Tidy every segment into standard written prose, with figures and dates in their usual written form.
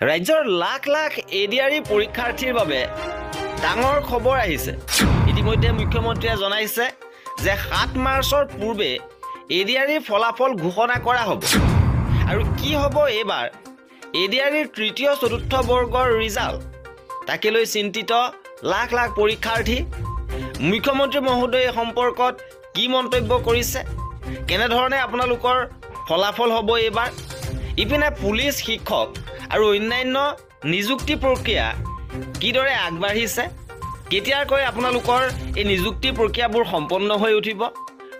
ৰাজ্যৰ লাখ লাখ এডিআৰই পৰীক্ষাৰ্থীৰ বাবে ডাঙৰ খবৰ আহিছে। ইতিমধ্যে মুখ্যমন্ত্ৰীয়ে জনাইছে যে 7 মাৰ্চৰ পূৰ্বে এডিআৰইৰ ফলাফল ঘোষণা কৰা হ'ব। আৰু কি হ'ব এইবাৰ এডিআৰইৰ তৃতীয় চতুৰ্থ বৰ্গৰ ৰিজাল্ট, তাকে লৈ চিন্তিত লাখ লাখ পৰীক্ষাৰ্থী। মুখ্যমন্ত্ৰী মহোদয়ে সম্পৰ্কত কি মন্তব্য কৰিছে, কেনেধৰণে আপোনালোকৰ ফলাফল হ'ব এইবাৰ। ইপিনে পুলিচ, শিক্ষক আৰু অন্যান্য নিযুক্তি প্ৰক্ৰিয়া কিদৰে আগবাঢ়িছে, কেতিয়াকৈ আপোনালোকৰ এই নিযুক্তি প্ৰক্ৰিয়াবোৰ সম্পন্ন হৈ উঠিব।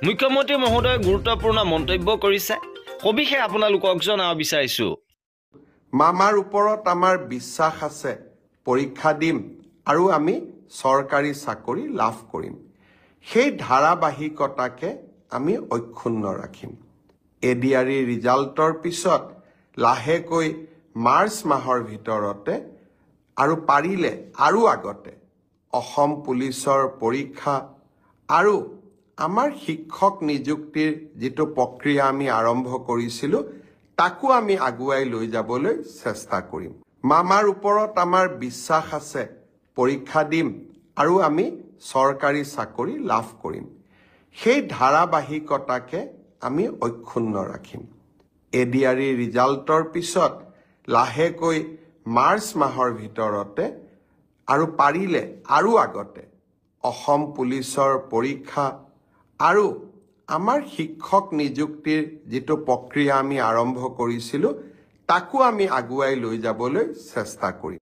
মুখ্যমন্ত্ৰী মহোদয়ে গুৰুত্বপূৰ্ণ মন্তব্য কৰিছে, সবিশেষ আপোনালোকক জনাব বিচাৰিছোঁ। মামাৰ ওপৰত আমাৰ বিশ্বাস আছে, পৰীক্ষা দিম আৰু আমি চৰকাৰী চাকৰি লাভ কৰিম। সেই ধাৰাবাহিকতাকে আমি অক্ষুণ্ণ ৰাখিম। এডিআৰই ৰিজাল্টৰ পিছত লাহেকৈ মাৰ্চ মাহৰ ভিতৰতে আৰু পাৰিলে আৰু আগতে অসম পুলিচৰ পৰীক্ষা আৰু আমাৰ শিক্ষক নিযুক্তিৰ যিটো প্ৰক্ৰিয়া আমি আৰম্ভ কৰিছিলোঁ তাকো আমি আগুৱাই লৈ যাবলৈ চেষ্টা কৰিম। মামাৰ ওপৰত আমাৰ বিশ্বাস আছে, পৰীক্ষা দিম আৰু আমি চৰকাৰী চাকৰি লাভ কৰিম। সেই ধাৰাবাহিকতাকে আমি অক্ষুণ্ণ ৰাখিম। এডিআৰই ৰিজাল্টৰ পিছত লাহেকৈ মাৰ্চ মাহৰ ভিতৰতে আৰু পাৰিলে আৰু আগতে অসম পুলিচৰ পৰীক্ষা আৰু আমাৰ শিক্ষক নিযুক্তিৰ যিটো প্ৰক্ৰিয়া আমি আৰম্ভ কৰিছিলোঁ তাকো আমি আগুৱাই লৈ যাবলৈ চেষ্টা কৰিম।